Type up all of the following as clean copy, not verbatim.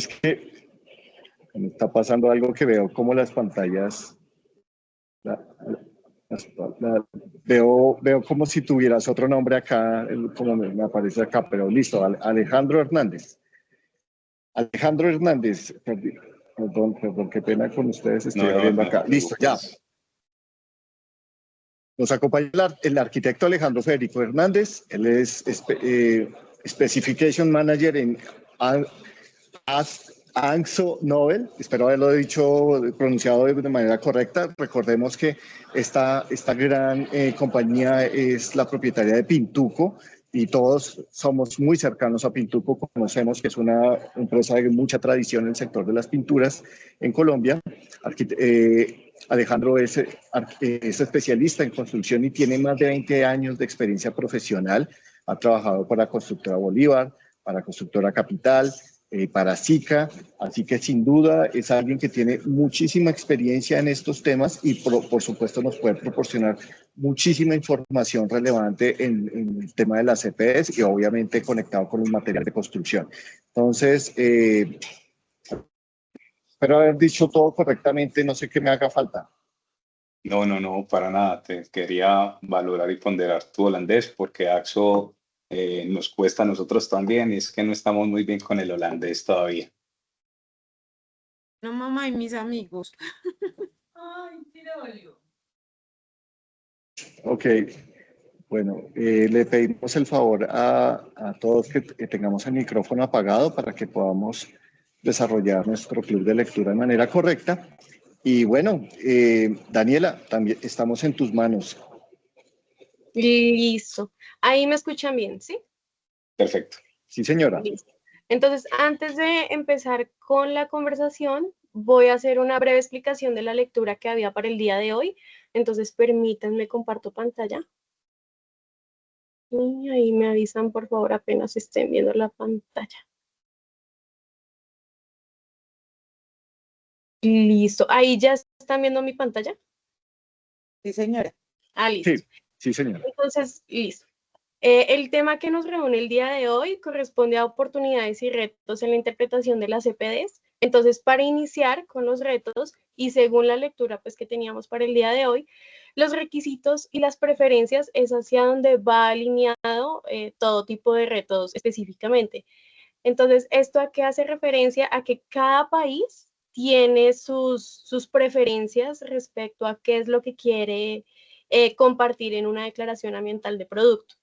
Es que me está pasando algo que veo como las pantallas, la- veo como si tuvieras otro nombre acá, como me aparece acá, pero listo, Alejandro Hernández. Alejandro Hernández, perdón, qué pena con ustedes, estoy No, abriendo no te acá. Listo, ya. preocupes. Nos acompaña el arquitecto Alejandro Federico Hernández. Él es Specification Manager en ANSO Nobel. Espero haberlo dicho, pronunciado de manera correcta. Recordemos que esta gran compañía es la propietaria de Pintuco y todos somos muy cercanos a Pintuco. Conocemos que es una empresa de mucha tradición en el sector de las pinturas en Colombia. Alejandro es especialista en construcción y tiene más de 20 años de experiencia profesional. Ha trabajado para Constructora Bolívar, para Constructora Capital, para SICA, así que sin duda es alguien que tiene muchísima experiencia en estos temas y por supuesto nos puede proporcionar muchísima información relevante en el tema de las CPEs y obviamente conectado con los materiales de construcción. Entonces, espero haber dicho todo correctamente, no sé qué me haga falta. No, para nada. Te quería valorar y ponderar tu holandés porque AXO nos cuesta a nosotros también y es que no estamos muy bien con el holandés todavía. No, mamá y mis amigos. Ay, sí le valió. Ok, bueno, le pedimos el favor a todos que tengamos el micrófono apagado para que podamos desarrollar nuestro club de lectura de manera correcta. Y bueno, Daniela, también estamos en tus manos. Listo. Ahí me escuchan bien, ¿sí? Perfecto. Sí, señora. Listo. Entonces, antes de empezar con la conversación, voy a hacer una breve explicación de la lectura que había para el día de hoy. Entonces, permítanme, comparto pantalla. Y ahí me avisan, por favor, apenas estén viendo la pantalla. Listo. Ahí ya están viendo mi pantalla. Sí, señora. Listo. Sí, sí, señora. Entonces, listo. El tema que nos reúne el día de hoy corresponde a oportunidades y retos en la interpretación de las CPDs. Entonces, para iniciar con los retos y según la lectura pues, que teníamos para el día de hoy, los requisitos y las preferencias es hacia donde va alineado todo tipo de retos específicamente. Entonces, ¿esto a qué hace referencia? A que cada país tiene sus preferencias respecto a qué es lo que quiere compartir en una declaración ambiental de producto.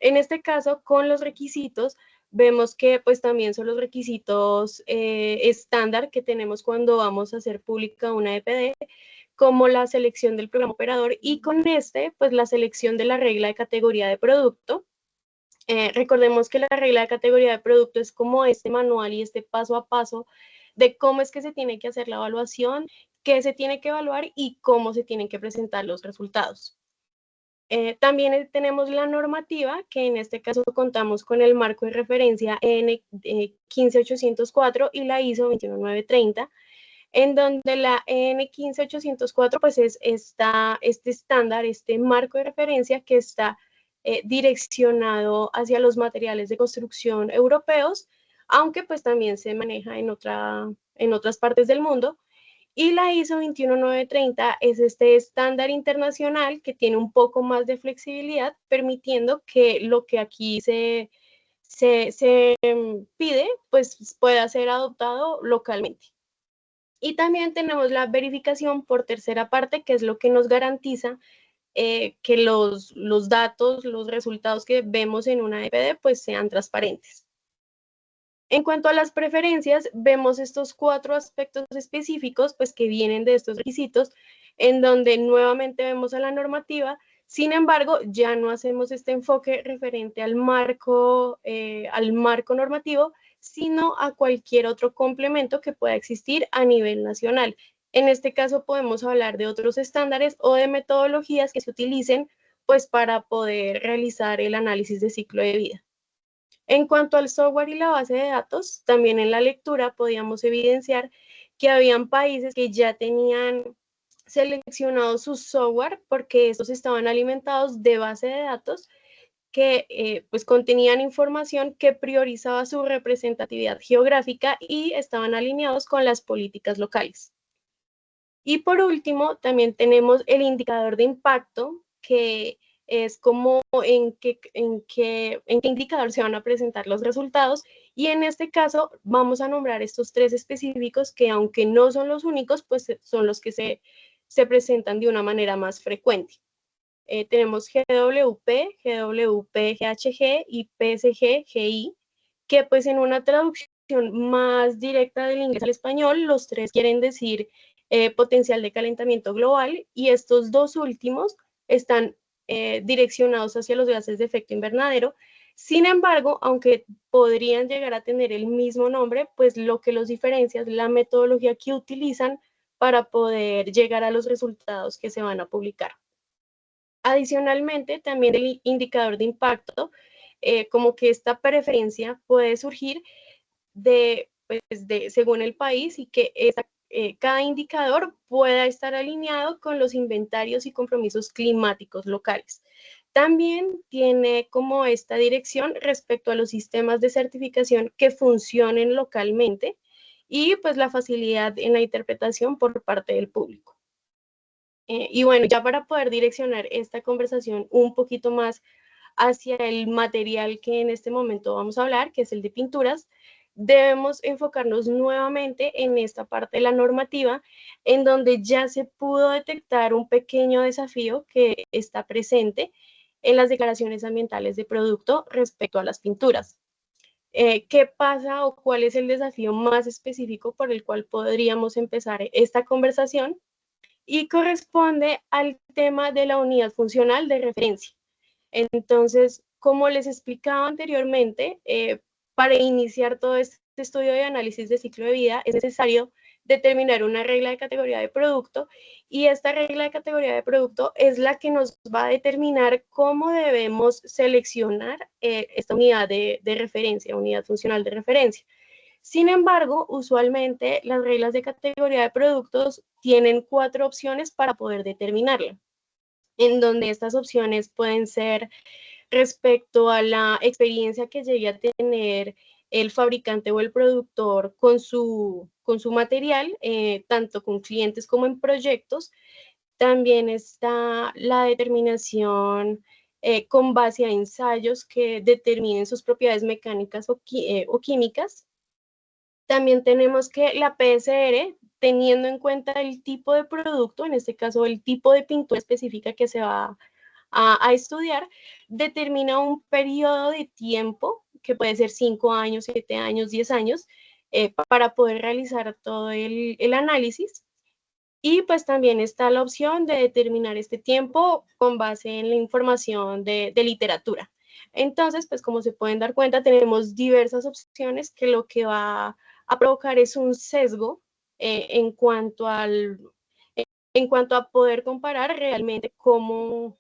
En este caso, con los requisitos, vemos que pues también son los requisitos estándar que tenemos cuando vamos a hacer pública una EPD, como la selección del programa operador y con pues la selección de la regla de categoría de producto. Recordemos que la regla de categoría de producto es como este manual y este paso a paso de cómo es que se tiene que hacer la evaluación, qué se tiene que evaluar y cómo se tienen que presentar los resultados. También tenemos la normativa, que en este caso contamos con el marco de referencia EN 15804 y la ISO 21930, en donde la EN 15804 pues es este estándar, este marco de referencia que está direccionado hacia los materiales de construcción europeos, aunque pues también se maneja en otras partes del mundo. Y la ISO 21930 es este estándar internacional que tiene un poco más de flexibilidad, permitiendo que lo que aquí se pide, pues pueda ser adoptado localmente. Y también tenemos la verificación por tercera parte, que es lo que nos garantiza que los datos, los resultados que vemos en una EPD, pues sean transparentes. En cuanto a las preferencias, vemos estos 4 aspectos específicos pues, que vienen de estos requisitos, en donde nuevamente vemos a la normativa. Sin embargo, ya no hacemos este enfoque referente al marco normativo, sino a cualquier otro complemento que pueda existir a nivel nacional. En este caso, podemos hablar de otros estándares o de metodologías que se utilicen pues, para poder realizar el análisis de ciclo de vida. En cuanto al software y la base de datos, también en la lectura podíamos evidenciar que habían países que ya tenían seleccionado su software porque estos estaban alimentados de base de datos que pues contenían información que priorizaba su representatividad geográfica y estaban alineados con las políticas locales. Y por último, también tenemos el indicador de impacto, que es como en qué indicador se van a presentar los resultados. Y en este caso vamos a nombrar estos 3 específicos que, aunque no son los únicos, pues son los que se presentan de una manera más frecuente. Tenemos GWP, GWP, GHG y PSG, GI, que pues en una traducción más directa del inglés al español, los 3 quieren decir potencial de calentamiento global, y estos 2 últimos están direccionados hacia los gases de efecto invernadero. Sin embargo, aunque podrían llegar a tener el mismo nombre, pues lo que los diferencia es la metodología que utilizan para poder llegar a los resultados que se van a publicar. Adicionalmente, también el indicador de impacto, como que esta preferencia puede surgir según el país, y que cada indicador pueda estar alineado con los inventarios y compromisos climáticos locales. También tiene como esta dirección respecto a los sistemas de certificación que funcionen localmente, y pues la facilidad en la interpretación por parte del público. Y bueno, ya para poder direccionar esta conversación un poquito más hacia el material que en este momento vamos a hablar, que es el de pinturas, debemos enfocarnos nuevamente en esta parte de la normativa, en donde ya se pudo detectar un pequeño desafío que está presente en las declaraciones ambientales de producto respecto a las pinturas. ¿Qué pasa o cuál es el desafío más específico por el cual podríamos empezar esta conversación? Y corresponde al tema de la unidad funcional de referencia. Entonces, como les explicaba anteriormente, para iniciar todo este estudio de análisis de ciclo de vida es necesario determinar una regla de categoría de producto, y esta regla de categoría de producto es la que nos va a determinar cómo debemos seleccionar esta unidad de referencia, unidad funcional de referencia. Sin embargo, usualmente las reglas de categoría de productos tienen 4 opciones para poder determinarla, en donde estas opciones pueden ser respecto a la experiencia que llegue a tener el fabricante o el productor con su material, tanto con clientes como en proyectos. También está la determinación con base a ensayos que determinen sus propiedades mecánicas o químicas. También tenemos que la PSR, teniendo en cuenta el tipo de producto, en este caso el tipo de pintura específica que se va a estudiar, determina un periodo de tiempo, que puede ser 5 años, 7 años, 10 años, para poder realizar todo el análisis. Y pues también está la opción de determinar este tiempo con base en la información de literatura. Entonces, pues como se pueden dar cuenta, tenemos diversas opciones que lo que va a provocar es un sesgo en cuanto a poder comparar realmente cómo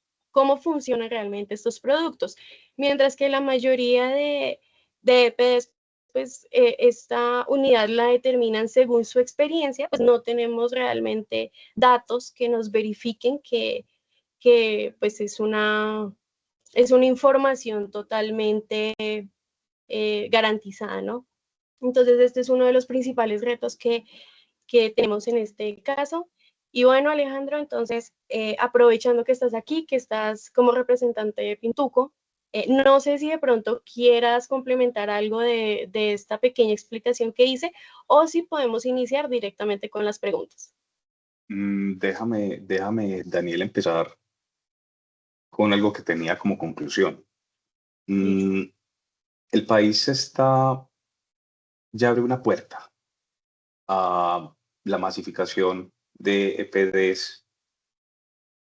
funcionan realmente estos productos. Mientras que la mayoría de EPDs, pues esta unidad la determinan según su experiencia, pues no tenemos realmente datos que nos verifiquen que pues es una información totalmente garantizada, ¿no? Entonces, este es uno de los principales retos que tenemos en este caso. Y bueno, Alejandro, entonces, aprovechando que estás aquí, que estás como representante de Pintuco, no sé si de pronto quieras complementar algo de esta pequeña explicación que hice, o si podemos iniciar directamente con las preguntas. Déjame, Daniel, empezar con algo que tenía como conclusión. El país ya abre una puerta a la masificación de EPDs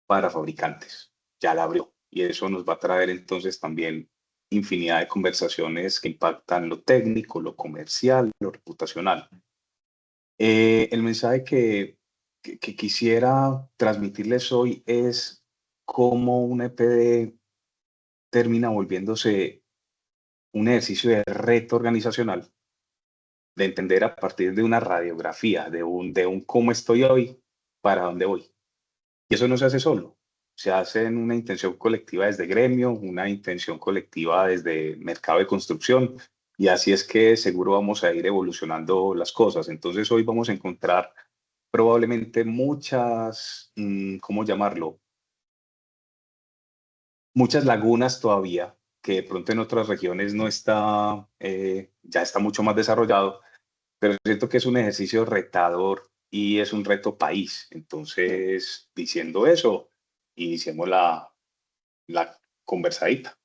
para fabricantes. Ya la abrió, y eso nos va a traer entonces también infinidad de conversaciones que impactan lo técnico, lo comercial, lo reputacional. El mensaje que quisiera transmitirles hoy es cómo un EPD termina volviéndose un ejercicio de reto organizacional, de entender a partir de una radiografía, de un cómo estoy hoy, para dónde voy. Y eso no se hace solo. Se hace en una intención colectiva desde gremio, una intención colectiva desde mercado de construcción, y así es que seguro vamos a ir evolucionando las cosas. Entonces hoy vamos a encontrar probablemente muchas, ¿cómo llamarlo? Muchas lagunas todavía, que de pronto en otras regiones no está, ya está mucho más desarrollado, pero siento que es un ejercicio retador y es un reto país. Entonces, diciendo eso, iniciemos la conversadita.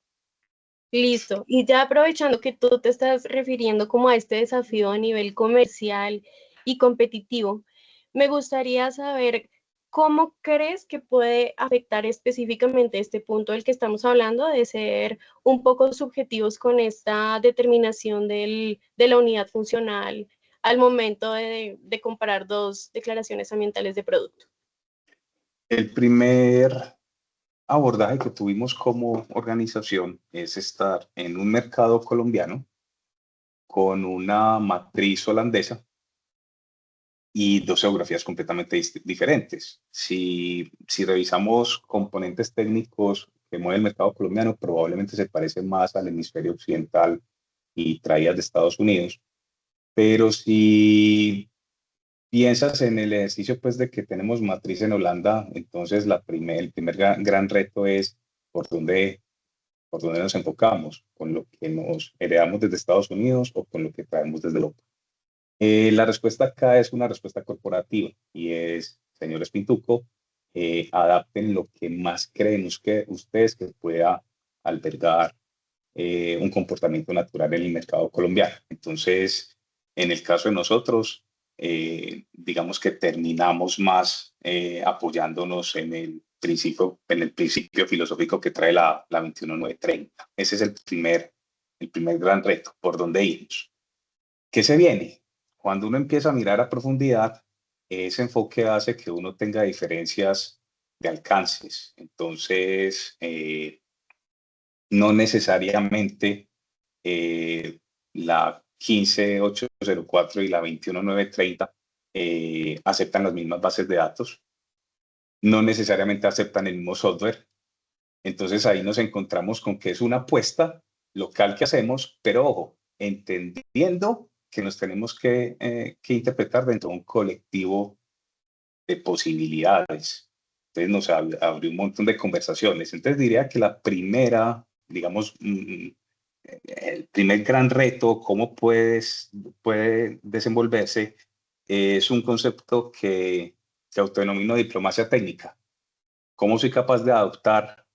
Listo. Y ya aprovechando que tú te estás refiriendo como a este desafío a nivel comercial y competitivo, me gustaría saber cómo crees que puede afectar específicamente este punto del que estamos hablando, de ser un poco subjetivos con esta determinación de la unidad funcional al momento de comparar dos declaraciones ambientales de producto. El primer abordaje que tuvimos como organización es estar en un mercado colombiano con una matriz holandesa y dos geografías completamente diferentes. Si revisamos componentes técnicos que mueve el mercado colombiano, probablemente se parece más al hemisferio occidental y traídas de Estados Unidos. Pero si piensas en el ejercicio pues, de que tenemos matriz en Holanda, entonces el primer gran reto es por dónde nos enfocamos, con lo que nos heredamos desde Estados Unidos o con lo que traemos desde Europa. La respuesta acá es una respuesta corporativa y es, señores Pintuco, adapten lo que más creen ustedes que pueda albergar un comportamiento natural en el mercado colombiano. Entonces, en el caso de nosotros, digamos que terminamos más apoyándonos en el principio filosófico que trae la 21930. Ese es el primer gran reto, por dónde irnos. ¿Qué se viene? Cuando uno empieza a mirar a profundidad, ese enfoque hace que uno tenga diferencias de alcances. Entonces, no necesariamente la 15804 y la 21930 aceptan las mismas bases de datos, no necesariamente aceptan el mismo software. Entonces ahí nos encontramos con que es una apuesta local que hacemos, pero ojo, entendiendo que nos tenemos que interpretar dentro de un colectivo de posibilidades. Entonces nos abrió un montón de conversaciones. Entonces diría que la primera, digamos, el primer gran reto, cómo puede desenvolverse, es un concepto que autodenomino diplomacia técnica. ¿Cómo soy capaz de adoptar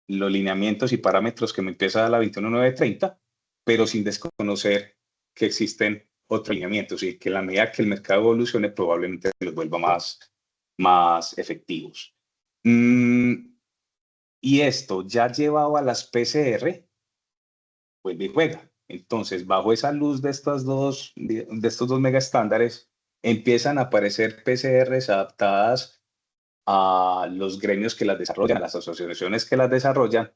los lineamientos y parámetros que me empieza la 21930, pero sin desconocer que existen otros lineamientos y que en la medida que el mercado evolucione probablemente los vuelva más efectivos. Y esto ya llevado a las PCR, vuelve y juega. Entonces, bajo esa luz de estos dos mega estándares, empiezan a aparecer PCRs adaptadas a los gremios que las desarrollan, a las asociaciones que las desarrollan,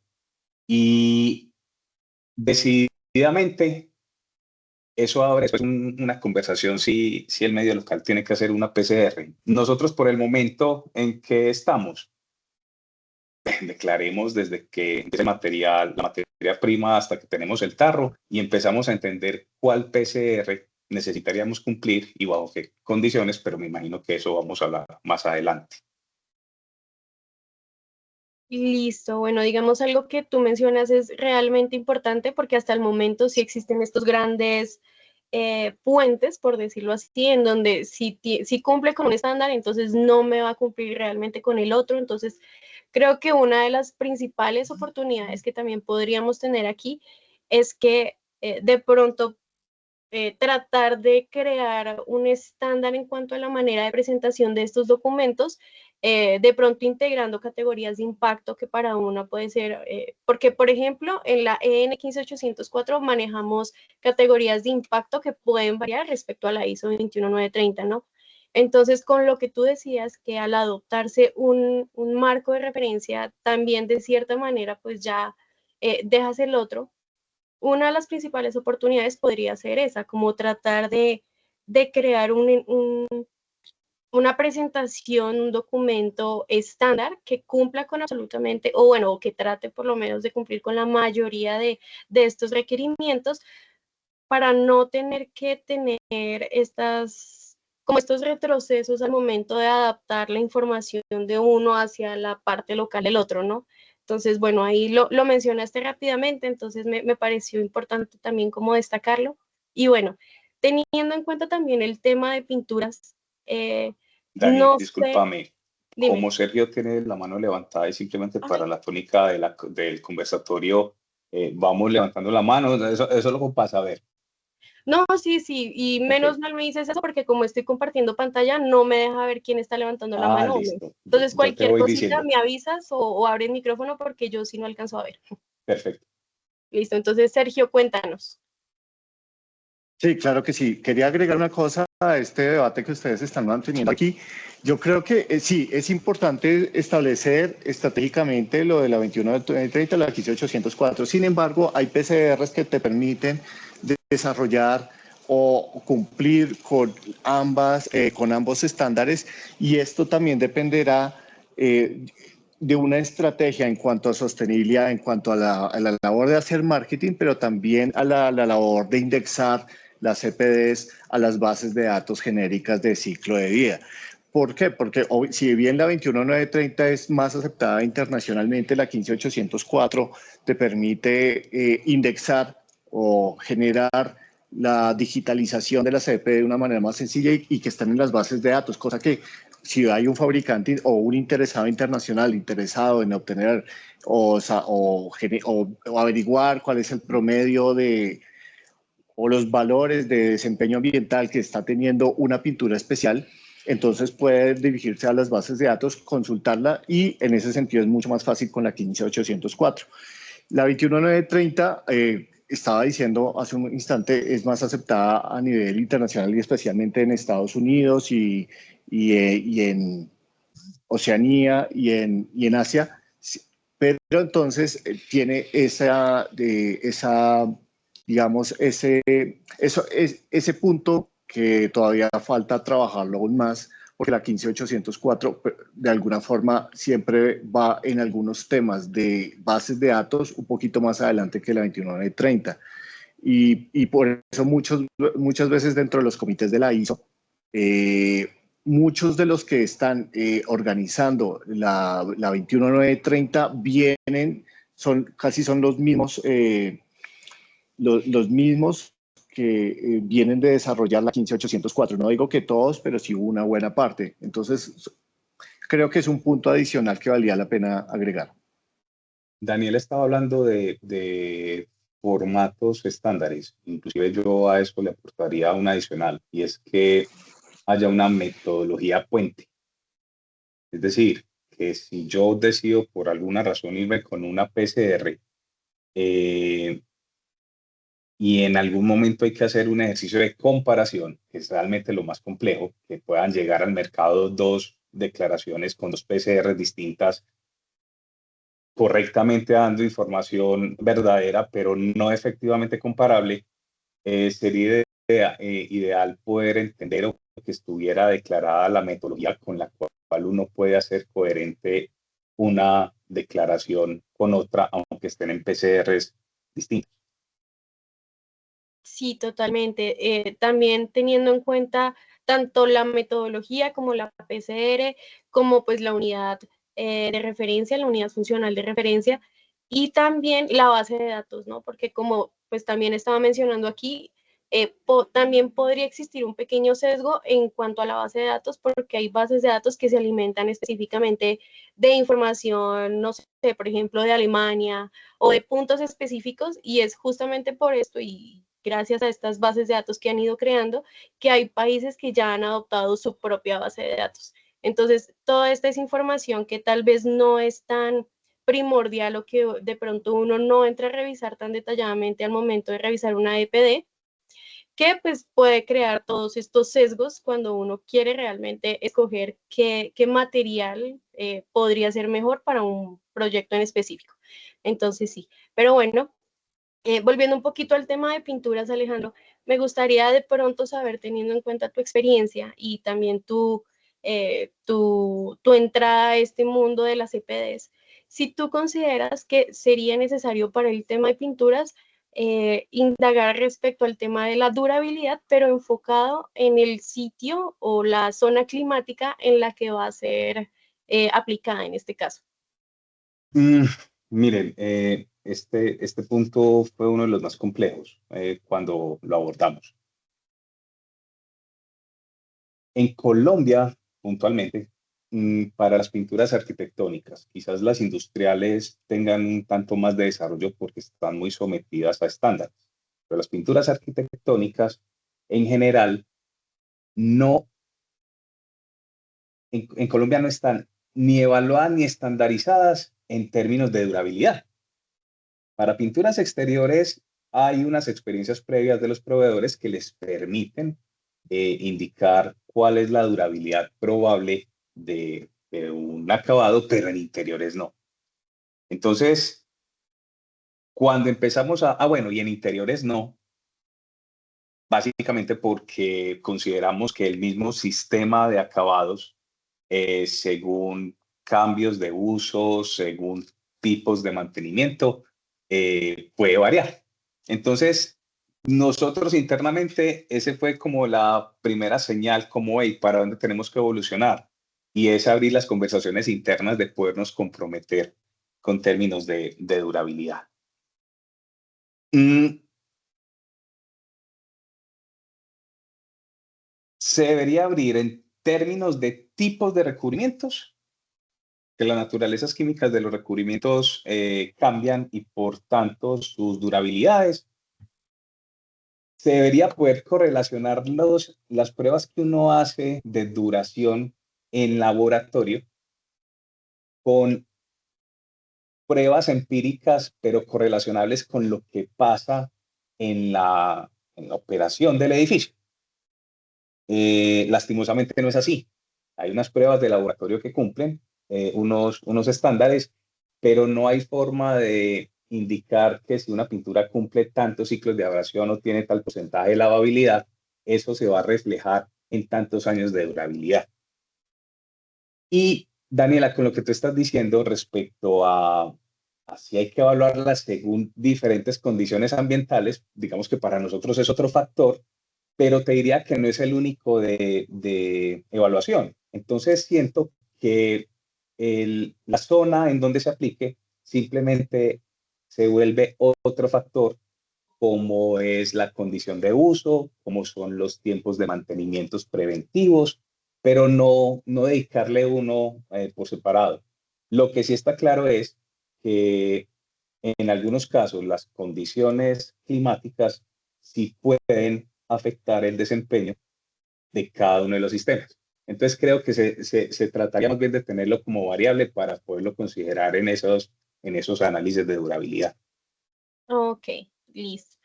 y decididamente eso abre una conversación si el medio local tiene que hacer una PCR. Nosotros por el momento en que estamos, declaremos desde que la materia prima hasta que tenemos el tarro y empezamos a entender cuál PCR necesitaríamos cumplir y bajo qué condiciones, pero me imagino que eso vamos a hablar más adelante. Listo, bueno, digamos algo que tú mencionas es realmente importante porque hasta el momento sí existen estos grandes puentes, por decirlo así, en donde si cumple con un estándar, entonces no me va a cumplir realmente con el otro. Entonces, creo que una de las principales oportunidades que también podríamos tener aquí es que de pronto tratar de crear un estándar en cuanto a la manera de presentación de estos documentos, de pronto integrando categorías de impacto que para uno puede ser, porque por ejemplo en la EN 15804 manejamos categorías de impacto que pueden variar respecto a la ISO 21930, ¿no? Entonces, con lo que tú decías, que al adoptarse un marco de referencia, también de cierta manera, pues ya dejas el otro. Una de las principales oportunidades podría ser esa, como tratar de crear un una presentación, un documento estándar que cumpla con absolutamente, o bueno, o que trate por lo menos de cumplir con la mayoría de estos requerimientos, para no tener que tener como estos retrocesos al momento de adaptar la información de uno hacia la parte local del otro, ¿no? Entonces, bueno, ahí lo mencionaste rápidamente, entonces me pareció importante también como destacarlo. Y bueno, teniendo en cuenta también el tema de pinturas, Dani, no sé, discúlpame, dime. como Sergio tiene la mano levantada y simplemente para la tónica del conversatorio, vamos levantando la mano, eso es lo que pasa, a ver. No, sí, y menos Ok. mal me dices eso porque como estoy compartiendo pantalla, no me deja ver quién está levantando la mano o no. Listo. Entonces, Yo te cualquier voy cosita diciendo. me avisas o abre el micrófono porque yo sí no alcanzo a ver. Perfecto. Listo, entonces, Sergio, cuéntanos. Sí, claro que sí. Quería agregar una cosa a este debate que ustedes están manteniendo aquí. Yo creo que sí, es importante establecer estratégicamente lo de la 2130, la 15804. Sin embargo, hay PCRs que te permiten desarrollar o cumplir con ambos estándares, y esto también dependerá de una estrategia en cuanto a sostenibilidad, en cuanto a la labor de hacer marketing, pero también a la labor de indexar las CPDs a las bases de datos genéricas de ciclo de vida. ¿Por qué? Porque si bien la 21930 es más aceptada internacionalmente, la 15804 te permite indexar o generar la digitalización de la CPD de una manera más sencilla y que están en las bases de datos, cosa que si hay un fabricante o un interesado internacional interesado en obtener o averiguar cuál es el promedio o los valores de desempeño ambiental que está teniendo una pintura especial, entonces puede dirigirse a las bases de datos, consultarla, y en ese sentido es mucho más fácil con la 15804. La 21930, estaba diciendo hace un instante, es más aceptada a nivel internacional y especialmente en Estados Unidos y en Oceanía y en Asia, pero entonces tiene digamos, ese punto que todavía falta trabajarlo aún más, porque la 15804 de alguna forma siempre va en algunos temas de bases de datos un poquito más adelante que la 21930. Y por eso muchas veces dentro de los comités de la ISO, muchos de los que están organizando la 21930 casi son los mismos que vienen de desarrollar la 15804. No digo que todos, pero sí una buena parte. Entonces, creo que es un punto adicional que valía la pena agregar. Daniel estaba hablando de formatos estándares. Inclusive yo a eso le aportaría un adicional, y es que haya una metodología puente. Es decir, que si yo decido por alguna razón irme con una PCR, y en algún momento hay que hacer un ejercicio de comparación, que es realmente lo más complejo, que puedan llegar al mercado dos declaraciones con dos PCR distintas, correctamente dando información verdadera, pero no efectivamente comparable. Sería ideal poder entender o que estuviera declarada la metodología con la cual uno puede hacer coherente una declaración con otra, aunque estén en PCRs distintos. Sí, totalmente. También teniendo en cuenta tanto la metodología como la PCR, como pues la unidad de referencia, la unidad funcional de referencia, y también la base de datos, ¿no? Porque como pues también estaba mencionando aquí, también podría existir un pequeño sesgo en cuanto a la base de datos, porque hay bases de datos que se alimentan específicamente de información, no sé, por ejemplo, de Alemania o de puntos específicos, y es justamente por esto y gracias a estas bases de datos que han ido creando, que hay países que ya han adoptado su propia base de datos. Entonces, toda esta es información que tal vez no es tan primordial o que de pronto uno no entra a revisar tan detalladamente al momento de revisar una EPD, que pues puede crear todos estos sesgos cuando uno quiere realmente escoger qué material podría ser mejor para un proyecto en específico. Entonces sí, pero bueno, volviendo un poquito al tema de pinturas, Alejandro, me gustaría de pronto saber, teniendo en cuenta tu experiencia y también tu tu entrada a este mundo de las CPDs. Si tú consideras que sería necesario para el tema de pinturas indagar respecto al tema de la durabilidad, pero enfocado en el sitio o la zona climática en la que va a ser aplicada en este caso. Miren, este punto fue uno de los más complejos cuando lo abordamos. En Colombia, puntualmente, para las pinturas arquitectónicas, quizás las industriales tengan un tanto más de desarrollo porque están muy sometidas a estándares, pero las pinturas arquitectónicas, en general, no, en Colombia no están ni evaluadas ni estandarizadas en términos de durabilidad. Para pinturas exteriores hay unas experiencias previas de los proveedores que les permiten indicar cuál es la durabilidad probable de un acabado, pero en interiores no. Entonces, cuando empezamos bueno, y en interiores no, básicamente porque consideramos que el mismo sistema de acabados, según cambios de uso, según tipos de mantenimiento, puede variar. Entonces, nosotros internamente, ese fue como la primera señal, como, hey, ¿para dónde tenemos que evolucionar? Y es abrir las conversaciones internas de podernos comprometer con términos de durabilidad. Se debería abrir en términos de tipos de recubrimientos, que las naturalezas químicas de los recubrimientos cambian y por tanto sus durabilidades. Se debería poder correlacionar las pruebas que uno hace de duración en laboratorio con pruebas empíricas, pero correlacionables con lo que pasa en la operación del edificio. Lastimosamente no es así. Hay unas pruebas de laboratorio que cumplen unos estándares, pero no hay forma de indicar que si una pintura cumple tantos ciclos de abrasión o tiene tal porcentaje de lavabilidad, eso se va a reflejar en tantos años de durabilidad. Y Daniela, con lo que tú estás diciendo respecto a si hay que evaluarlas según diferentes condiciones ambientales, digamos que para nosotros es otro factor, pero te diría que no es el único de evaluación. Entonces siento que la zona en donde se aplique simplemente se vuelve otro factor, como es la condición de uso, como son los tiempos de mantenimientos preventivos, pero no dedicarle uno por separado. Lo que sí está claro es que en algunos casos las condiciones climáticas sí pueden afectar el desempeño de cada uno de los sistemas. Entonces creo que se trataría más bien de tenerlo como variable para poderlo considerar en esos análisis de durabilidad. Ok, listo.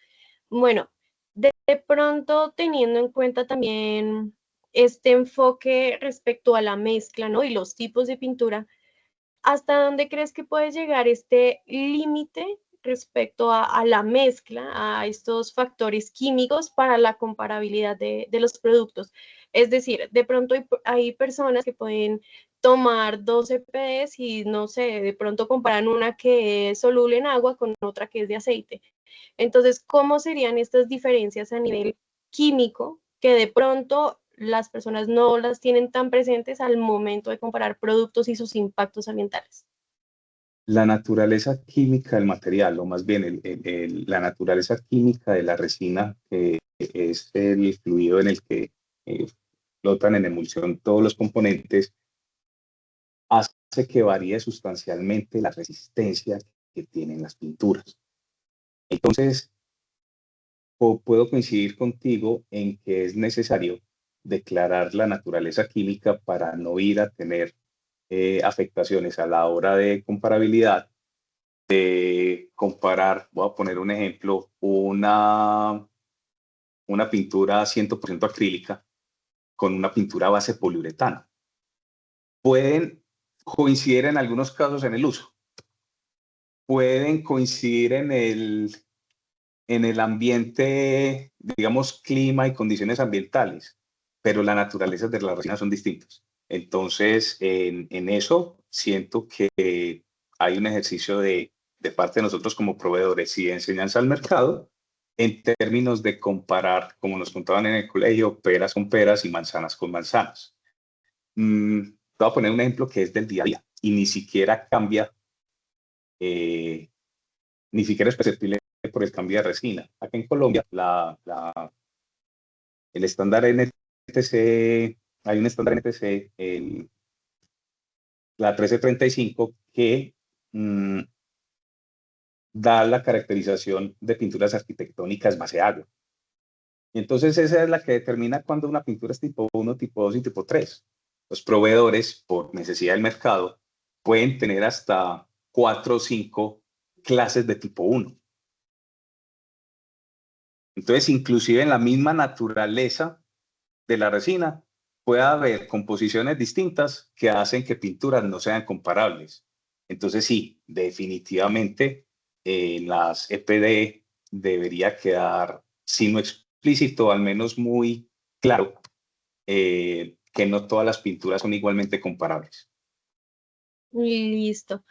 Bueno, de pronto teniendo en cuenta también este enfoque respecto a la mezcla, ¿no? Y los tipos de pintura, ¿hasta dónde crees que puede llegar este límite respecto a la mezcla, a estos factores químicos para la comparabilidad de los productos? Es decir, de pronto hay personas que pueden tomar dos EPDs y no sé, de pronto comparan una que es soluble en agua con otra que es de aceite. Entonces, ¿cómo serían estas diferencias a nivel químico que de pronto las personas no las tienen tan presentes al momento de comparar productos y sus impactos ambientales? La naturaleza química del material, o más bien la naturaleza química de la resina, que es el fluido en el que flotan en emulsión todos los componentes, hace que varíe sustancialmente la resistencia que tienen las pinturas. Entonces, puedo coincidir contigo en que es necesario declarar la naturaleza química para no ir a tener afectaciones a la hora de comparabilidad, de comparar, voy a poner un ejemplo, una pintura 100% acrílica con una pintura a base poliuretano. Pueden coincidir en algunos casos en el uso, pueden coincidir en el ambiente, digamos, clima y condiciones ambientales, pero las naturalezas de la resina son distintas. Entonces, en eso siento que hay un ejercicio de parte de nosotros como proveedores y de enseñanza al mercado en términos de comparar, como nos contaban en el colegio, peras con peras y manzanas con manzanas. Te voy a poner un ejemplo que es del día a día y ni siquiera cambia, ni siquiera es perceptible por el cambio de resina. Acá en Colombia, el estándar NTC, hay un estándar NTC, la 1335, que da la caracterización de pinturas arquitectónicas base agua. Y entonces esa es la que determina cuando una pintura es tipo 1, tipo 2 y tipo 3. Los proveedores, por necesidad del mercado, pueden tener hasta 4 o 5 clases de tipo 1. Entonces, inclusive en la misma naturaleza de la resina, puede haber composiciones distintas que hacen que pinturas no sean comparables. Entonces, sí, definitivamente en las EPD debería quedar, si no explícito, al menos muy claro, que no todas las pinturas son igualmente comparables. Listo.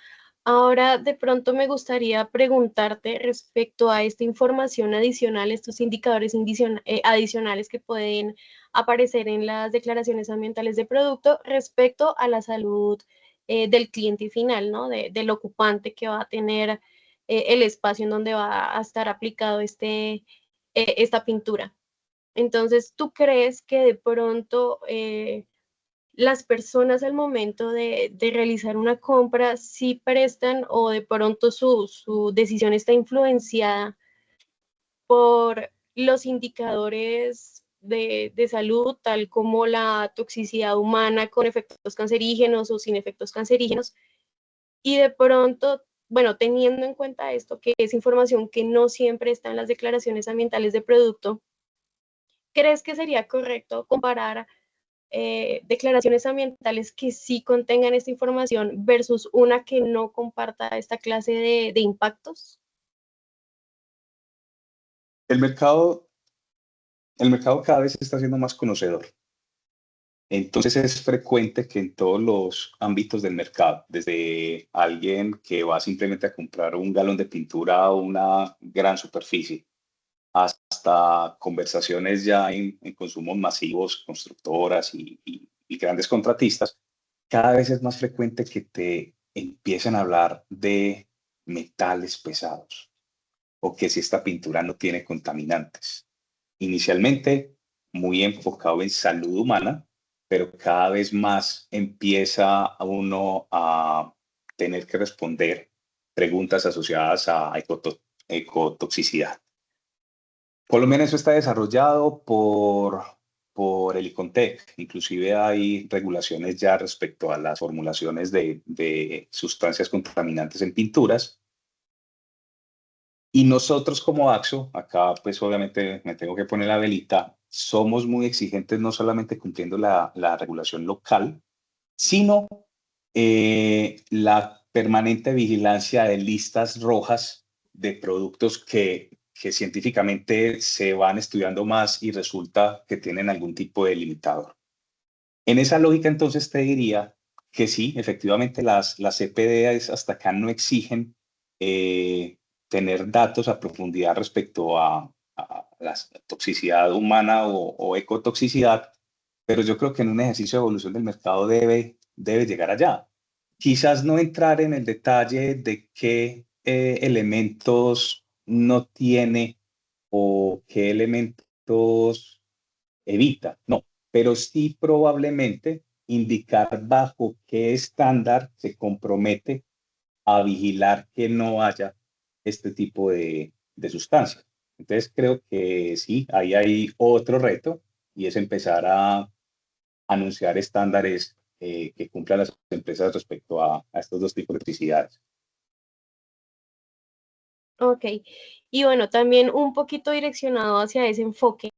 Ahora, de pronto me gustaría preguntarte respecto a esta información adicional, estos indicadores adicionales que pueden aparecer en las declaraciones ambientales de producto respecto a la salud del cliente final, ¿no? Del ocupante que va a tener el espacio en donde va a estar aplicado esta pintura. Entonces, ¿tú crees que de pronto las personas al momento de realizar una compra sí prestan o de pronto su decisión está influenciada por los indicadores de salud, tal como la toxicidad humana con efectos cancerígenos o sin efectos cancerígenos? Y de pronto, bueno, teniendo en cuenta esto, que es información que no siempre está en las declaraciones ambientales de producto, ¿crees que sería correcto comparar declaraciones ambientales que sí contengan esta información versus una que no comparta esta clase de impactos? El mercado cada vez se está haciendo más conocedor. Entonces es frecuente que en todos los ámbitos del mercado, desde alguien que va simplemente a comprar un galón de pintura a una gran superficie, hasta conversaciones ya en consumos masivos, constructoras y grandes contratistas, cada vez es más frecuente que te empiecen a hablar de metales pesados o que si esta pintura no tiene contaminantes. Inicialmente muy enfocado en salud humana, pero cada vez más empieza uno a tener que responder preguntas asociadas a ecotoxicidad. Por lo menos eso está desarrollado por el ICONTEC. Inclusive hay regulaciones ya respecto a las formulaciones de sustancias contaminantes en pinturas. Y nosotros como AXO, acá pues obviamente me tengo que poner la velita, somos muy exigentes no solamente cumpliendo la regulación local, sino la permanente vigilancia de listas rojas de productos que científicamente se van estudiando más y resulta que tienen algún tipo de limitador. En esa lógica, entonces, te diría que sí, efectivamente, las CPDs hasta acá no exigen tener datos a profundidad respecto a la toxicidad humana o ecotoxicidad, pero yo creo que en un ejercicio de evolución del mercado debe llegar allá. Quizás no entrar en el detalle de qué elementos no tiene o qué elementos evita, no, pero sí probablemente indicar bajo qué estándar se compromete a vigilar que no haya este tipo de sustancias. Entonces creo que sí, ahí hay otro reto y es empezar a anunciar estándares que cumplan las empresas respecto a estos dos tipos de toxicidades. Ok, y bueno, también un poquito direccionado hacia ese enfoque,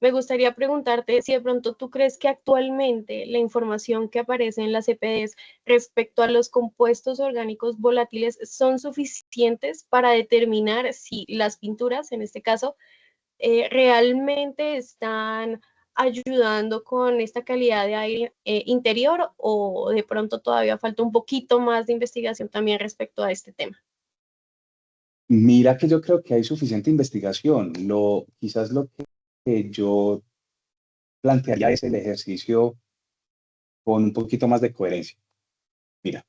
me gustaría preguntarte si de pronto tú crees que actualmente la información que aparece en las CPDs respecto a los compuestos orgánicos volátiles son suficientes para determinar si las pinturas, en este caso, realmente están ayudando con esta calidad de aire interior, o de pronto todavía falta un poquito más de investigación también respecto a este tema? Mira que yo creo que hay suficiente investigación. Quizás lo que yo plantearía es el ejercicio con un poquito más de coherencia. Mira,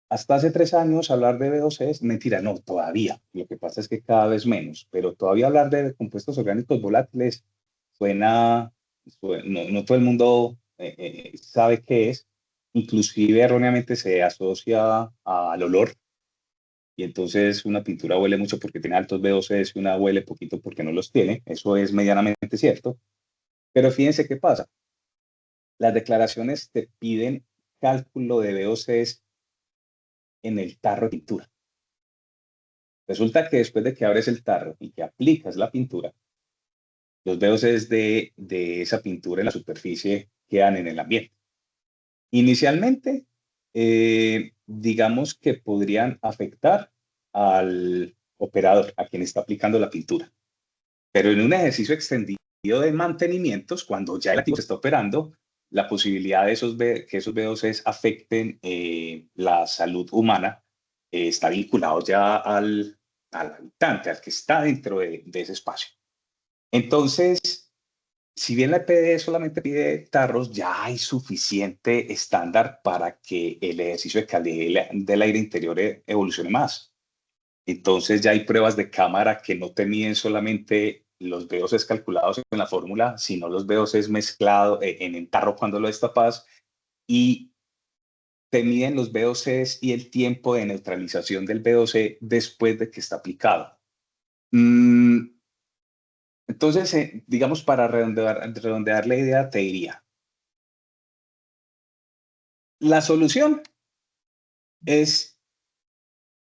hasta hace 3 años hablar de VOC es mentira, no, todavía. Lo que pasa es que cada vez menos, pero todavía hablar de compuestos orgánicos volátiles no todo el mundo sabe qué es, inclusive erróneamente se asocia al olor, y entonces una pintura huele mucho porque tiene altos VOCs y una huele poquito porque no los tiene. Eso es medianamente cierto, pero fíjense qué pasa. Las declaraciones te piden cálculo de VOCs en el tarro de pintura. Resulta que después de que abres el tarro y que aplicas la pintura, los VOCs de esa pintura en la superficie quedan en el ambiente. Inicialmente, digamos que podrían afectar al operador, a quien está aplicando la pintura. Pero en un ejercicio extendido de mantenimientos, cuando ya el activo se está operando, la posibilidad de que esos VOCs afecten la salud humana está vinculado ya al habitante, al que está dentro de ese espacio. Entonces, si bien la EPD solamente pide tarros, ya hay suficiente estándar para que el ejercicio de calidad del aire interior evolucione más. Entonces ya hay pruebas de cámara que no te miden solamente los VOCs calculados en la fórmula, sino los VOCs mezclados en el tarro cuando lo destapas, y te miden los VOCs y el tiempo de neutralización del VOC después de que está aplicado. Entonces, digamos, para redondear la idea, te diría, la solución es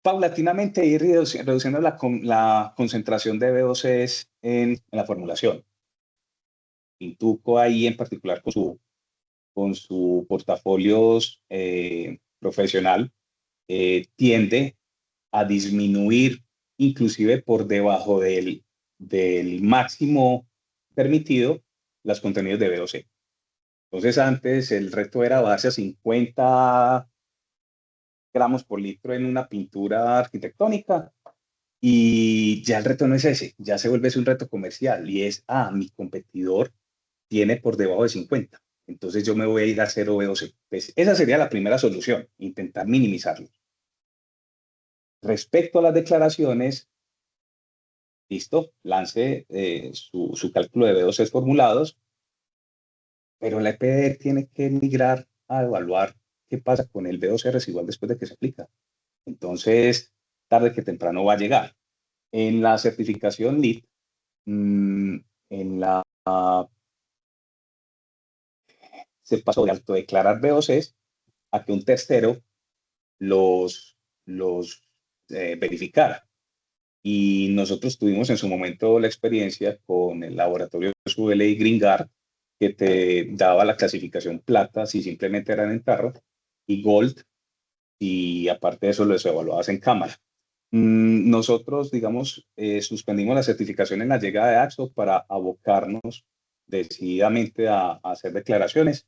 paulatinamente ir reduciendo la concentración de VOCs en la formulación. Intuco ahí en particular con su portafolio profesional, tiende a disminuir inclusive por debajo del máximo permitido los contenidos de VOC. Entonces antes el reto era bajarse a 50 gramos por litro en una pintura arquitectónica, y ya el reto no es ese, ya se vuelve un reto comercial y es, mi competidor tiene por debajo de 50, entonces yo me voy a ir a 0 VOC. Pues esa sería la primera solución, intentar minimizarlo. Respecto a las declaraciones, listo, lance su cálculo de VOCs formulados, pero la EPD tiene que migrar a evaluar qué pasa con el VOC residual después de que se aplica. Entonces, tarde que temprano va a llegar. En la certificación LEED, se pasó de autodeclarar VOCs a que un tercero los verificara. Y nosotros tuvimos en su momento la experiencia con el laboratorio SUL y Gringard, que te daba la clasificación plata si simplemente eran en tarro, y gold, y aparte de eso los evaluabas en cámara. Nosotros, digamos, suspendimos la certificación en la llegada de AXO para abocarnos decididamente a hacer declaraciones,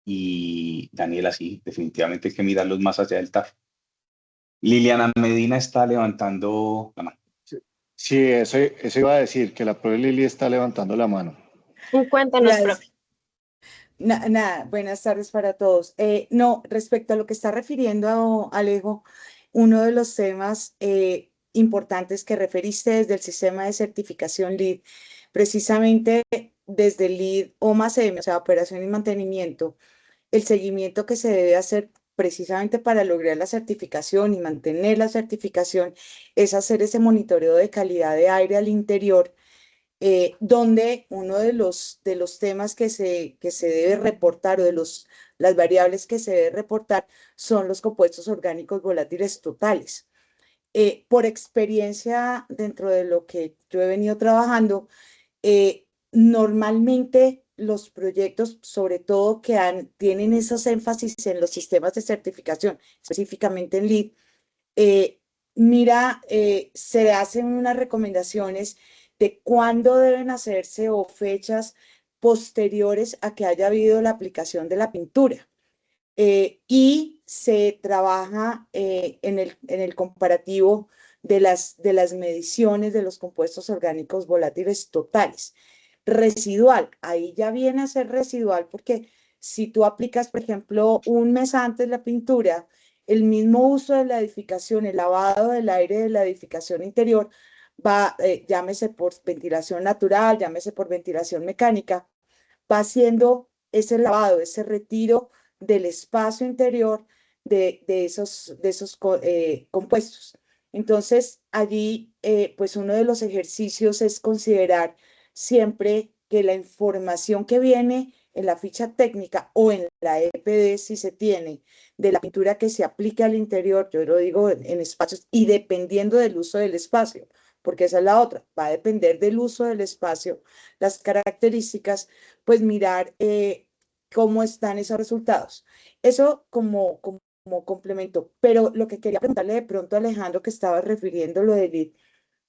y Daniela, sí, definitivamente hay que mirarlos más allá del tarro. Liliana Medina está levantando la mano. Sí, eso iba a decir, que la profe Lili está levantando la mano. Cuéntanos, profe. Nada, buenas tardes para todos. No, respecto a lo que está refiriendo Alejo, uno de los temas importantes que referiste desde el sistema de certificación LEED, precisamente desde el LEED OMA-CM, o sea, operación y mantenimiento, el seguimiento que se debe hacer precisamente para lograr la certificación y mantener la certificación es hacer ese monitoreo de calidad de aire al interior, donde uno de los temas que se debe reportar, o de las variables que se debe reportar, son los compuestos orgánicos volátiles totales. Por experiencia, dentro de lo que yo he venido trabajando, normalmente los proyectos, sobre todo que tienen esos énfasis en los sistemas de certificación, específicamente en LEED, se hacen unas recomendaciones de cuándo deben hacerse, o fechas posteriores a que haya habido la aplicación de la pintura. Y se trabaja en el comparativo de las mediciones de los compuestos orgánicos volátiles totales. Residual, ahí ya viene a ser residual porque si tú aplicas, por ejemplo, un mes antes la pintura, el mismo uso de la edificación, el lavado del aire de la edificación interior, va, llámese por ventilación natural, llámese por ventilación mecánica, va haciendo ese lavado, ese retiro del espacio interior de esos compuestos. Entonces, allí, pues uno de los ejercicios es considerar siempre que la información que viene en la ficha técnica o en la EPD, si se tiene, de la pintura que se aplique al interior, yo lo digo en espacios, y dependiendo del uso del espacio, porque esa es la otra, va a depender del uso del espacio, las características, pues mirar cómo están esos resultados. Eso como complemento. Pero lo que quería preguntarle de pronto a Alejandro, que estaba refiriendo lo de LEED,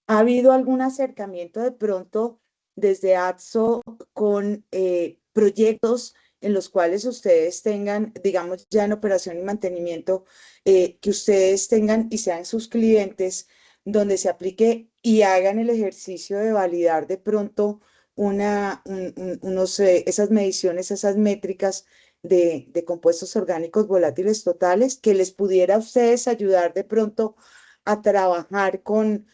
¿ha habido algún acercamiento de pronto desde ATSO con proyectos en los cuales ustedes tengan, digamos, ya en operación y mantenimiento, que ustedes tengan y sean sus clientes, donde se aplique y hagan el ejercicio de validar de pronto esas mediciones, esas métricas de compuestos orgánicos volátiles totales, que les pudiera a ustedes ayudar de pronto a trabajar con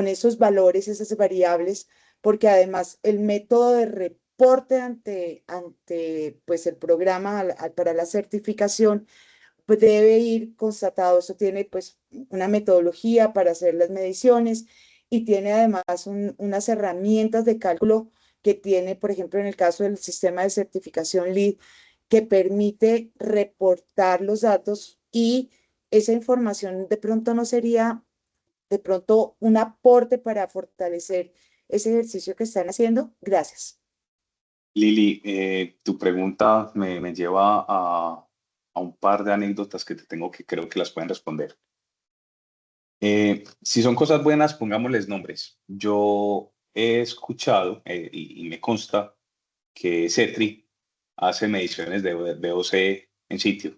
esos valores, esas variables, porque además el método de reporte ante pues, el programa para la certificación pues, debe ir constatado. Eso tiene pues una metodología para hacer las mediciones y tiene además unas herramientas de cálculo que tiene, por ejemplo, en el caso del sistema de certificación LEED, que permite reportar los datos, y esa información de pronto no sería de pronto un aporte para fortalecer ese ejercicio que están haciendo. Gracias. Lili, tu pregunta me lleva a un par de anécdotas que te tengo que creo que las pueden responder. Si son cosas buenas, pongámosles nombres. Yo he escuchado y me consta que CETRI hace mediciones de VOC en sitio,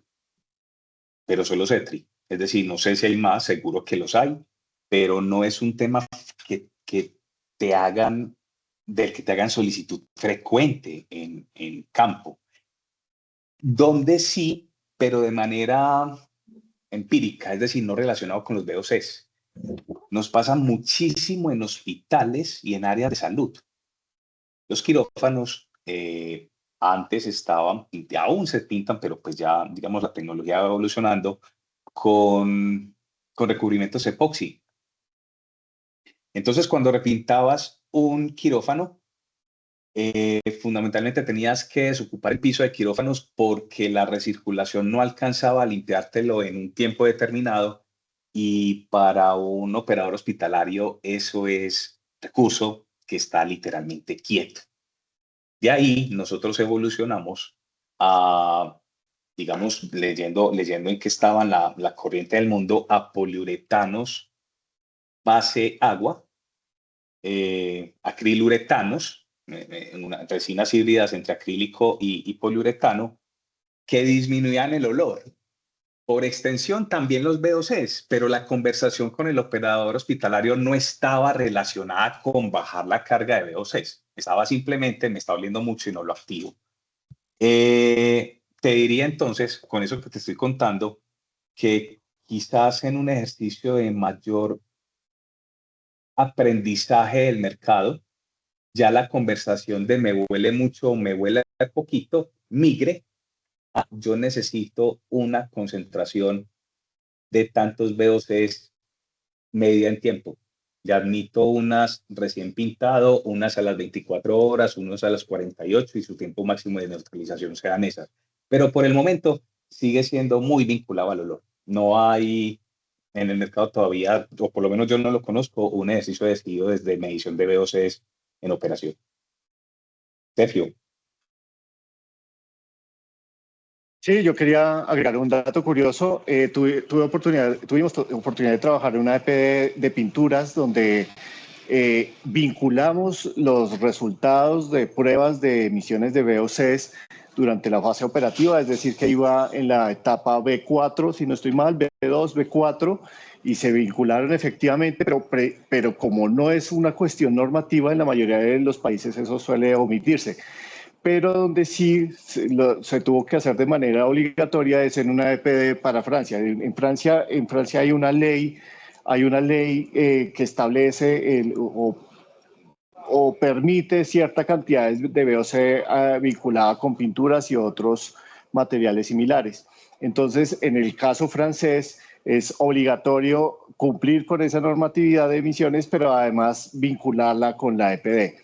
pero solo CETRI. Es decir, no sé si hay más, seguro que los hay, pero no es un tema que te hagan, del que te hagan solicitud frecuente en campo. Donde sí, pero de manera empírica, es decir, no relacionado con los VOCs. Nos pasa muchísimo en hospitales y en áreas de salud. Los quirófanos antes estaban, y aún se pintan, pero pues ya, digamos, la tecnología va evolucionando con recubrimientos epoxi. Entonces, cuando repintabas un quirófano, fundamentalmente tenías que desocupar el piso de quirófanos porque la recirculación no alcanzaba a limpiártelo en un tiempo determinado, y para un operador hospitalario eso es recurso que está literalmente quieto. De ahí nosotros evolucionamos a, digamos, leyendo en qué estaba la corriente del mundo, a poliuretanos base agua, acriluretanos, resinas híbridas entre acrílico y poliuretano, que disminuían el olor. Por extensión, también los VOCs, pero la conversación con el operador hospitalario no estaba relacionada con bajar la carga de VOCs. Estaba simplemente, me está oliendo mucho y no lo activo. Te diría entonces, con eso que te estoy contando, que quizás en un ejercicio de mayor aprendizaje del mercado, ya la conversación de me huele mucho o me huele poquito migre a yo necesito una concentración de tantos VOCs medida en tiempo. Ya admito unas recién pintado, unas a las 24 horas, unos a las 48, y su tiempo máximo de neutralización sean esas. Pero por el momento sigue siendo muy vinculado al olor. No hay en el mercado todavía, o por lo menos yo no lo conozco, un ejercicio decidido desde medición de VOCs en operación. Sergio. Sí, yo quería agregar un dato curioso. Tuvimos oportunidad de trabajar en una EP de pinturas donde vinculamos los resultados de pruebas de emisiones de VOCs durante la fase operativa, es decir, que iba en la etapa B4, si no estoy mal, B2, B4, y se vincularon efectivamente, pero como no es una cuestión normativa, en la mayoría de los países eso suele omitirse. Pero donde sí se tuvo que hacer de manera obligatoria es en una EPD para Francia. En Francia hay una ley que establece o permite cierta cantidad de VOC vinculada con pinturas y otros materiales similares. Entonces, en el caso francés, es obligatorio cumplir con esa normatividad de emisiones, pero además vincularla con la EPD.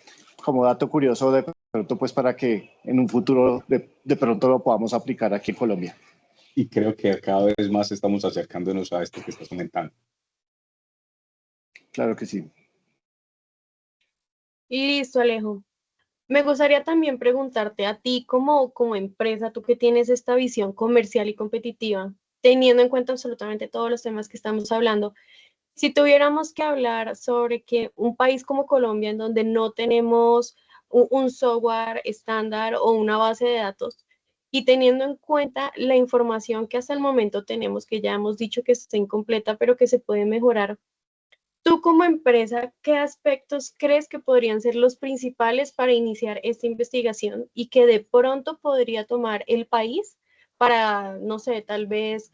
Como dato curioso, de pronto, pues para que en un futuro de pronto lo podamos aplicar aquí en Colombia. Y creo que cada vez más estamos acercándonos a esto que estás comentando. Claro que sí. Listo, Alejo. Me gustaría también preguntarte a ti como empresa, tú que tienes esta visión comercial y competitiva, teniendo en cuenta absolutamente todos los temas que estamos hablando, si tuviéramos que hablar sobre que un país como Colombia, en donde no tenemos un software estándar o una base de datos, y teniendo en cuenta la información que hasta el momento tenemos, que ya hemos dicho que está incompleta, pero que se puede mejorar, tú como empresa, ¿qué aspectos crees que podrían ser los principales para iniciar esta investigación y que de pronto podría tomar el país para, no sé, tal vez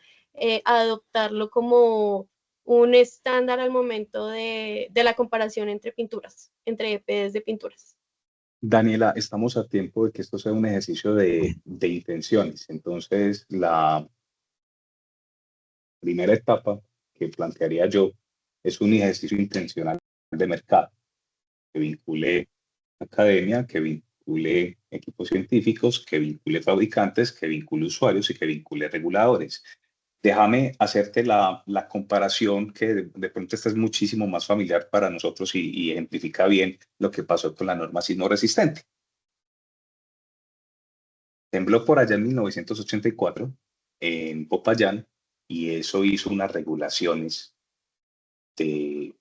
adoptarlo como un estándar al momento de la comparación entre pinturas, entre EPDs de pinturas? Daniela, estamos a tiempo de que esto sea un ejercicio de intenciones. Entonces, la primera etapa que plantearía yo es un ejercicio intencional de mercado que vincule academia, que vincule equipos científicos, que vincule fabricantes, que vincule usuarios y que vincule reguladores. Déjame hacerte la comparación que de pronto esta es muchísimo más familiar para nosotros y ejemplifica bien lo que pasó con la norma sismo resistente. Tembló por allá en 1984 en Popayán y eso hizo unas regulaciones de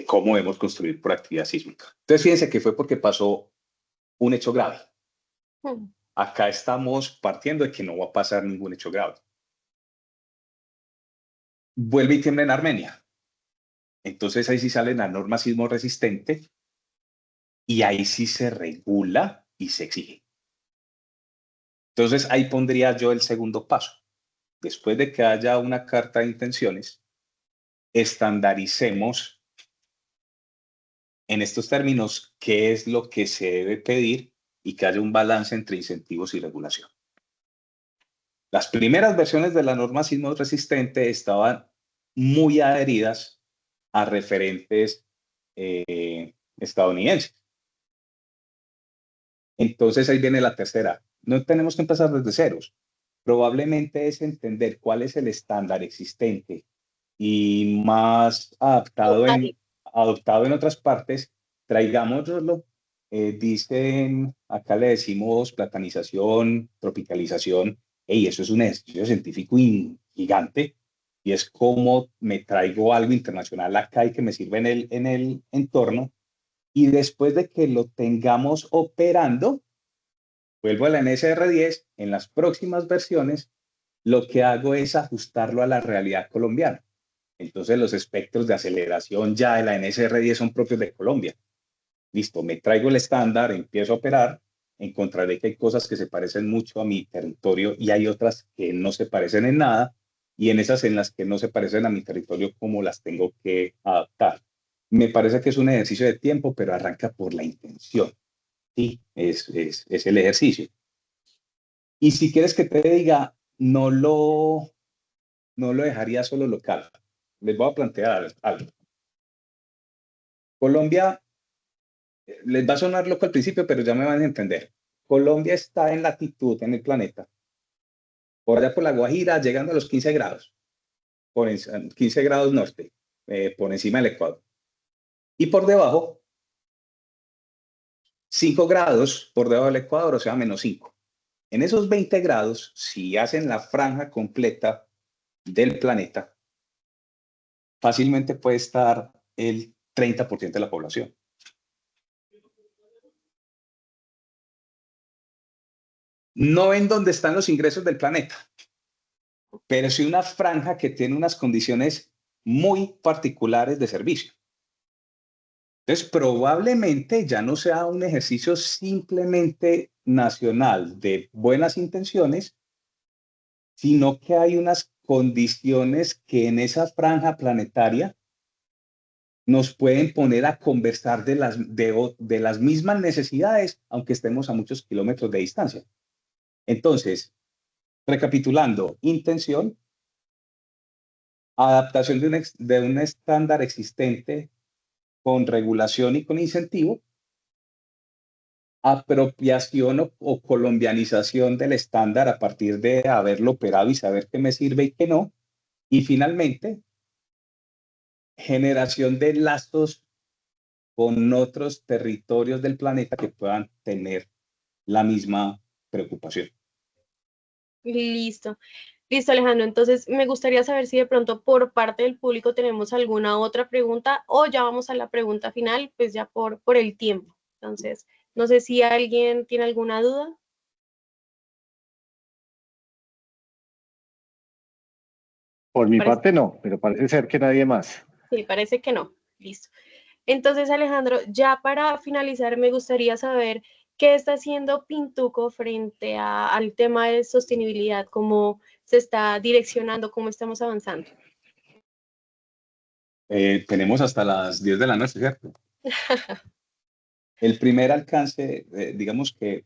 cómo debemos construir por actividad sísmica. Entonces, fíjense que fue porque pasó un hecho grave. Acá estamos partiendo de que no va a pasar ningún hecho grave. Vuelve y tiembla en Armenia. Entonces, ahí sí sale la norma sismo resistente y ahí sí se regula y se exige. Entonces, ahí pondría yo el segundo paso. Después de que haya una carta de intenciones, estandaricemos en estos términos qué es lo que se debe pedir y que haya un balance entre incentivos y regulación. Las primeras versiones de la norma sismo resistente estaban muy adheridas a referentes estadounidenses. Entonces ahí viene la tercera. No tenemos que empezar desde ceros. Probablemente es entender cuál es el estándar existente y más adoptado en otras partes, traigámoslo. Dicen, acá le decimos platanización, tropicalización, y eso es un ejercicio científico gigante, y es como me traigo algo internacional acá y que me sirve en el entorno, y después de que lo tengamos operando, vuelvo a la NSR10, en las próximas versiones, lo que hago es ajustarlo a la realidad colombiana. Entonces los espectros de aceleración ya de la NSR10 son propios de Colombia. Listo, me traigo el estándar, empiezo a operar, encontraré que hay cosas que se parecen mucho a mi territorio y hay otras que no se parecen en nada, y en esas en las que no se parecen a mi territorio, ¿cómo las tengo que adaptar? Me parece que es un ejercicio de tiempo, pero arranca por la intención. Sí, es el ejercicio. Y si quieres que te diga, no lo dejaría solo local. Les voy a plantear algo. Colombia, les va a sonar loco al principio, pero ya me van a entender. Colombia está en latitud en el planeta, por allá por la Guajira, llegando a los 15 grados, 15 grados norte, por encima del Ecuador. Y por debajo, 5 grados por debajo del Ecuador, o sea, menos 5. En esos 20 grados, si hacen la franja completa del planeta, fácilmente puede estar el 30% de la población. No en donde están los ingresos del planeta, pero sí una franja que tiene unas condiciones muy particulares de servicio. Entonces, probablemente ya no sea un ejercicio simplemente nacional de buenas intenciones, sino que hay unas condiciones que en esa franja planetaria nos pueden poner a conversar de las mismas necesidades, aunque estemos a muchos kilómetros de distancia. Entonces, recapitulando, intención, adaptación de un estándar existente con regulación y con incentivo, apropiación o colombianización del estándar a partir de haberlo operado y saber qué me sirve y qué no, y finalmente, generación de lazos con otros territorios del planeta que puedan tener la misma preocupación. Listo. Listo, Alejandro. Entonces, me gustaría saber si de pronto por parte del público tenemos alguna otra pregunta o ya vamos a la pregunta final, pues ya por el tiempo. Entonces, no sé si alguien tiene alguna duda. Por mi Parece- parte no, pero parece ser que nadie más. Sí, parece que no. Listo. Entonces, Alejandro, ya para finalizar, me gustaría saber qué está haciendo Pintuco frente al tema de sostenibilidad, cómo se está direccionando, cómo estamos avanzando. Tenemos hasta las 10 de la noche, ¿cierto? El primer alcance, digamos que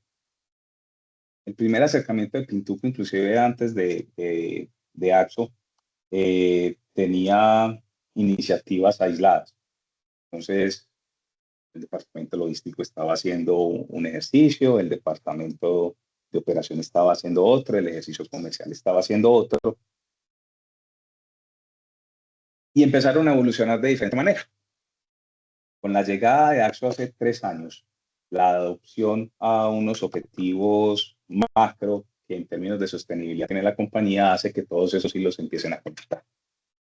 el primer acercamiento de Pintuco, inclusive antes de AXO, tenía iniciativas aisladas. Entonces, el departamento logístico estaba haciendo un ejercicio, el departamento de operación estaba haciendo otro, el ejercicio comercial estaba haciendo otro, y empezaron a evolucionar de diferente manera. Con la llegada de AXO hace 3 años, la adopción a unos objetivos macro que en términos de sostenibilidad tiene la compañía hace que todos esos hilos empiecen a conectar.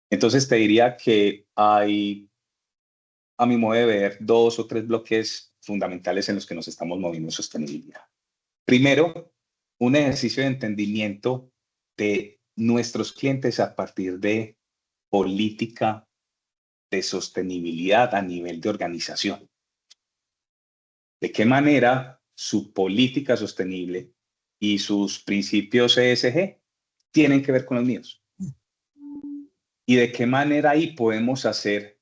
Entonces te diría que hay, a mi modo de ver, 2 o 3 bloques fundamentales en los que nos estamos moviendo en sostenibilidad. Primero, un ejercicio de entendimiento de nuestros clientes a partir de política de sostenibilidad a nivel de organización. ¿De qué manera su política sostenible y sus principios ESG tienen que ver con los míos? ¿Y de qué manera ahí podemos hacer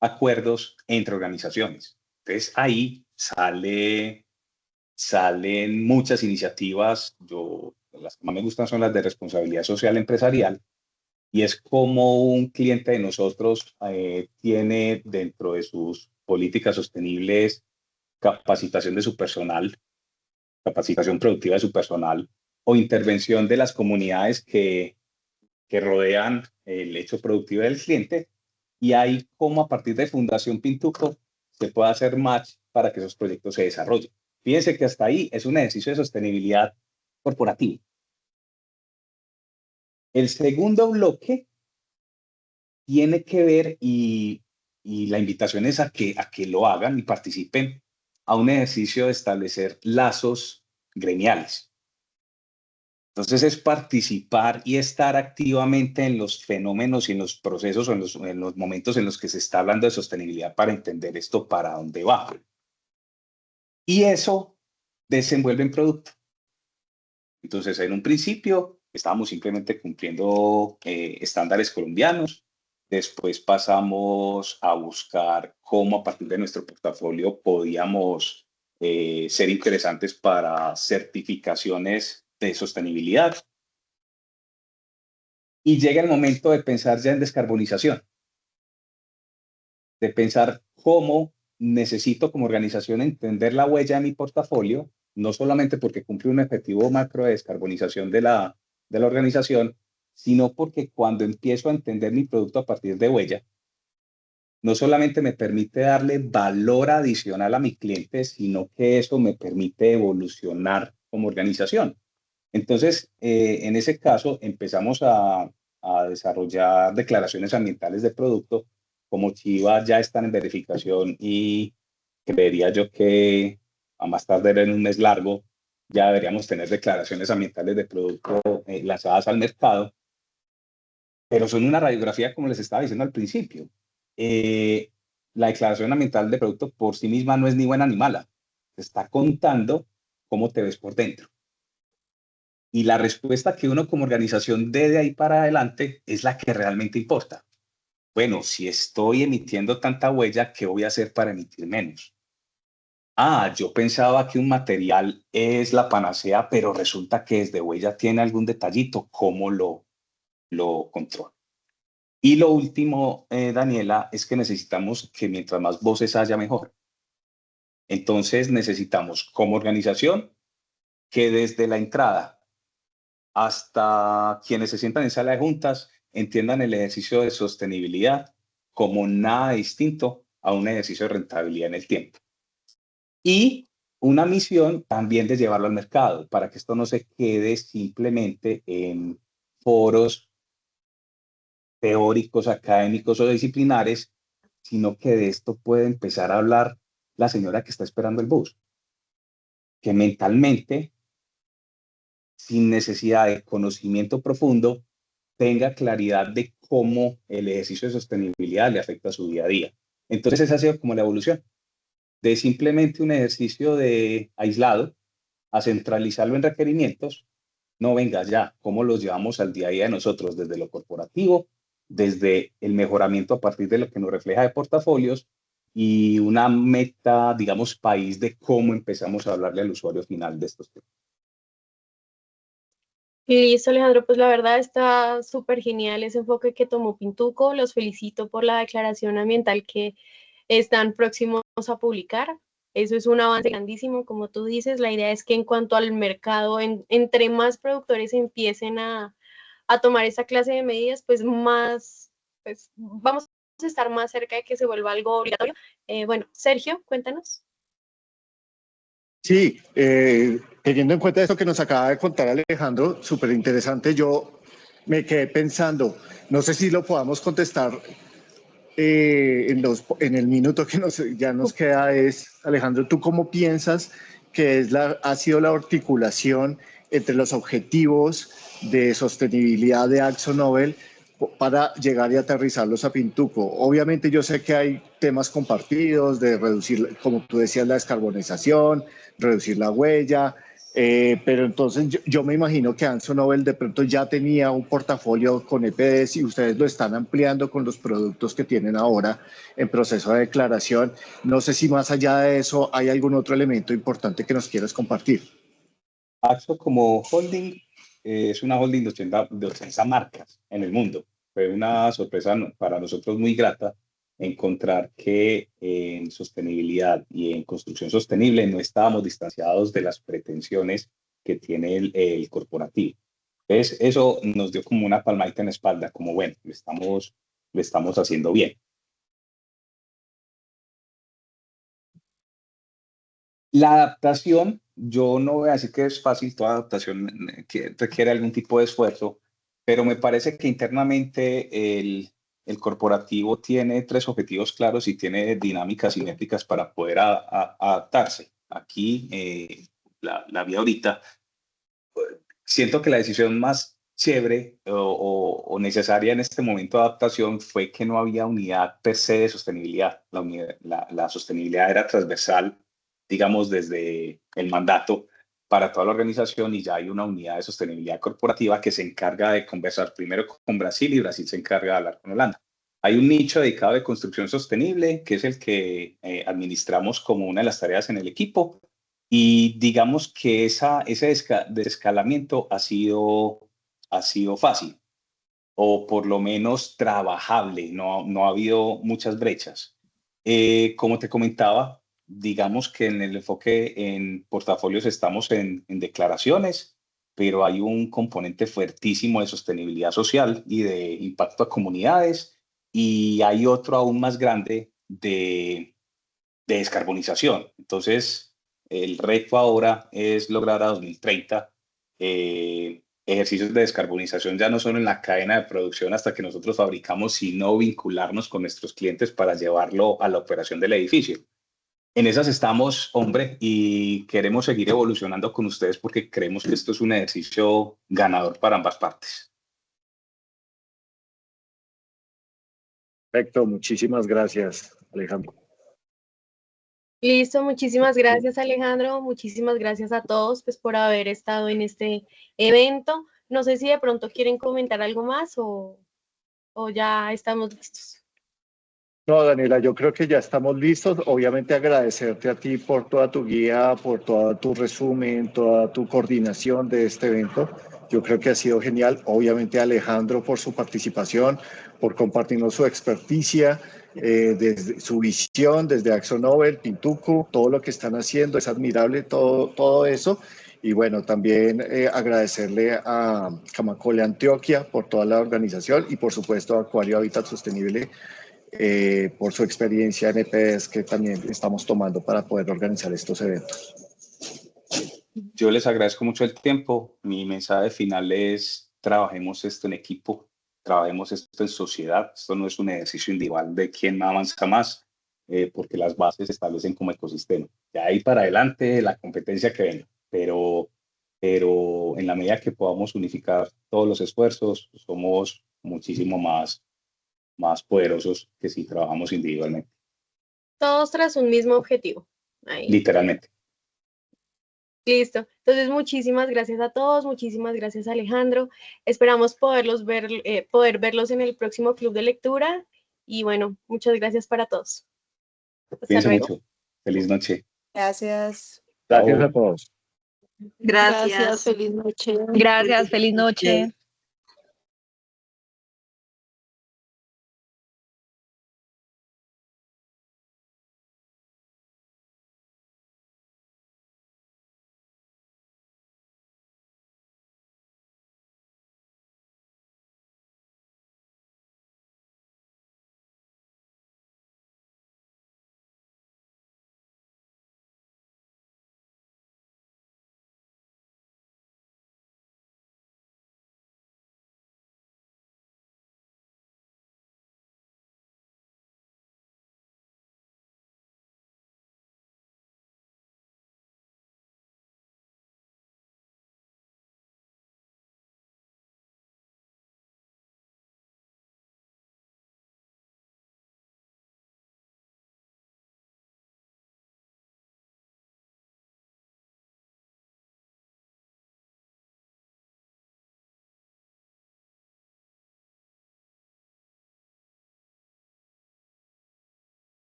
acuerdos entre organizaciones? Entonces ahí salen muchas iniciativas. Las que más me gustan son las de responsabilidad social empresarial, y es como un cliente de nosotros tiene dentro de sus políticas sostenibles capacitación de su personal, capacitación productiva de su personal o intervención de las comunidades que rodean el hecho productivo del cliente, y ahí como a partir de Fundación Pintuco se puede hacer match para que esos proyectos se desarrollen. Fíjense que hasta ahí es un ejercicio de sostenibilidad corporativa. El segundo bloque tiene que ver, y la invitación es a que lo hagan y participen, a un ejercicio de establecer lazos gremiales. Entonces es participar y estar activamente en los fenómenos y en los procesos o en los momentos en los que se está hablando de sostenibilidad para entender esto para dónde va. Y eso desenvuelve en producto. Entonces, en un principio estábamos simplemente cumpliendo estándares colombianos. Después pasamos a buscar cómo a partir de nuestro portafolio podíamos ser interesantes para certificaciones de sostenibilidad. Y llega el momento de pensar ya en descarbonización, de pensar cómo necesito como organización entender la huella de mi portafolio, no solamente porque cumple un objetivo macro de descarbonización de la organización, sino porque cuando empiezo a entender mi producto a partir de huella, no solamente me permite darle valor adicional a mi cliente, sino que eso me permite evolucionar como organización. Entonces, en ese caso, empezamos a desarrollar declaraciones ambientales de producto como Chiva ya están en verificación y creería yo que a más tardar en un mes largo ya deberíamos tener declaraciones ambientales de producto lanzadas al mercado, pero son una radiografía, como les estaba diciendo al principio. La declaración ambiental de producto por sí misma no es ni buena ni mala. Te está contando cómo te ves por dentro. Y la respuesta que uno como organización dé de ahí para adelante es la que realmente importa. Bueno, si estoy emitiendo tanta huella, ¿qué voy a hacer para emitir menos? Ah, yo pensaba que un material es la panacea, pero resulta que desde huella tiene algún detallito. ¿Cómo lo controlo? Y lo último, Daniela, es que necesitamos que mientras más voces haya, mejor. Entonces necesitamos como organización que desde la entrada hasta quienes se sientan en sala de juntas entiendan el ejercicio de sostenibilidad como nada distinto a un ejercicio de rentabilidad en el tiempo. Y una misión también de llevarlo al mercado para que esto no se quede simplemente en foros teóricos, académicos o disciplinares, sino que de esto puede empezar a hablar la señora que está esperando el bus, que mentalmente, sin necesidad de conocimiento profundo, tenga claridad de cómo el ejercicio de sostenibilidad le afecta a su día a día. Entonces esa ha sido como la evolución, de simplemente un ejercicio de aislado a centralizarlo en requerimientos. No, venga ya, cómo los llevamos al día a día de nosotros desde lo corporativo, desde el mejoramiento a partir de lo que nos refleja de portafolios y una meta, digamos, país de cómo empezamos a hablarle al usuario final de estos temas. Listo, Alejandro, pues la verdad está súper genial ese enfoque que tomó Pintuco. Los felicito por la declaración ambiental que están próximos a publicar. Eso es un avance grandísimo, como tú dices. La idea es que en cuanto al mercado, entre más productores empiecen a tomar esa clase de medidas, pues más, pues vamos a estar más cerca de que se vuelva algo obligatorio. Bueno, Sergio, cuéntanos. Sí, teniendo en cuenta esto que nos acaba de contar Alejandro, súper interesante, yo me quedé pensando, no sé si lo podamos contestar en el minuto que ya nos queda, Alejandro, ¿tú cómo piensas que ha sido la articulación entre los objetivos de sostenibilidad de AkzoNobel para llegar y aterrizarlos a Pintuco? Obviamente yo sé que hay temas compartidos de reducir, como tú decías, la descarbonización, reducir la huella, pero entonces yo me imagino que AkzoNobel de pronto ya tenía un portafolio con EPDs y ustedes lo están ampliando con los productos que tienen ahora en proceso de declaración. No sé si más allá de eso hay algún otro elemento importante que nos quieras compartir. Axo como holding es una holding de 80 marcas en el mundo. Fue una sorpresa para nosotros muy grata encontrar que en sostenibilidad y en construcción sostenible no estábamos distanciados de las pretensiones que tiene el corporativo. Entonces, eso nos dio como una palmadita en la espalda, como bueno, lo estamos haciendo bien. La adaptación, yo no voy a decir que es fácil, toda adaptación que requiere algún tipo de esfuerzo, pero me parece que internamente el corporativo tiene 3 objetivos claros y tiene dinámicas y métricas para poder adaptarse. Aquí, la vi ahorita, siento que la decisión más chévere o necesaria en este momento de adaptación fue que no había unidad per se de sostenibilidad. La sostenibilidad era transversal, digamos, desde el mandato para toda la organización y ya hay una unidad de sostenibilidad corporativa que se encarga de conversar primero con Brasil y Brasil se encarga de hablar con Holanda. Hay un nicho dedicado de construcción sostenible, que es el que administramos como una de las tareas en el equipo. Y digamos que ese desescalamiento ha sido fácil o por lo menos trabajable, no ha habido muchas brechas. Como te comentaba, digamos que en el enfoque en portafolios estamos en declaraciones, pero hay un componente fuertísimo de sostenibilidad social y de impacto a comunidades y hay otro aún más grande de descarbonización. Entonces, el reto ahora es lograr a 2030 ejercicios de descarbonización ya no solo en la cadena de producción hasta que nosotros fabricamos, sino vincularnos con nuestros clientes para llevarlo a la operación del edificio. En esas estamos, hombre, y queremos seguir evolucionando con ustedes porque creemos que esto es un ejercicio ganador para ambas partes. Perfecto, muchísimas gracias, Alejandro. Listo, muchísimas gracias Alejandro, muchísimas gracias a todos pues, por haber estado en este evento. No sé si de pronto quieren comentar algo más o ya estamos listos. No, Daniela, yo creo que ya estamos listos. Obviamente agradecerte a ti por toda tu guía, por todo tu resumen, toda tu coordinación de este evento. Yo creo que ha sido genial. Obviamente a Alejandro por su participación, por compartirnos su experticia, desde su visión, desde AkzoNobel, Pintuco, todo lo que están haciendo. Es admirable todo eso. Y bueno, también agradecerle a Camacole Antioquia por toda la organización y por supuesto a Acuario Hábitat Sostenible por su experiencia en EPDs que también estamos tomando para poder organizar estos eventos. Yo les agradezco mucho el tiempo. Mi mensaje final es: trabajemos esto en equipo, trabajemos esto en sociedad. Esto no es un ejercicio individual de quién avanza más, porque las bases se establecen como ecosistema. De ahí para adelante, la competencia que venga. Pero en la medida que podamos unificar todos los esfuerzos, somos muchísimo más poderosos que si trabajamos individualmente. Todos tras un mismo objetivo. Ahí. Literalmente. Listo. Entonces, muchísimas gracias a todos, muchísimas gracias Alejandro. Esperamos poder verlos en el próximo club de lectura y bueno, muchas gracias para todos. Hasta Cuídense luego. mucho. Feliz noche. Gracias. Gracias a todos. Gracias, feliz noche. Gracias, feliz noche.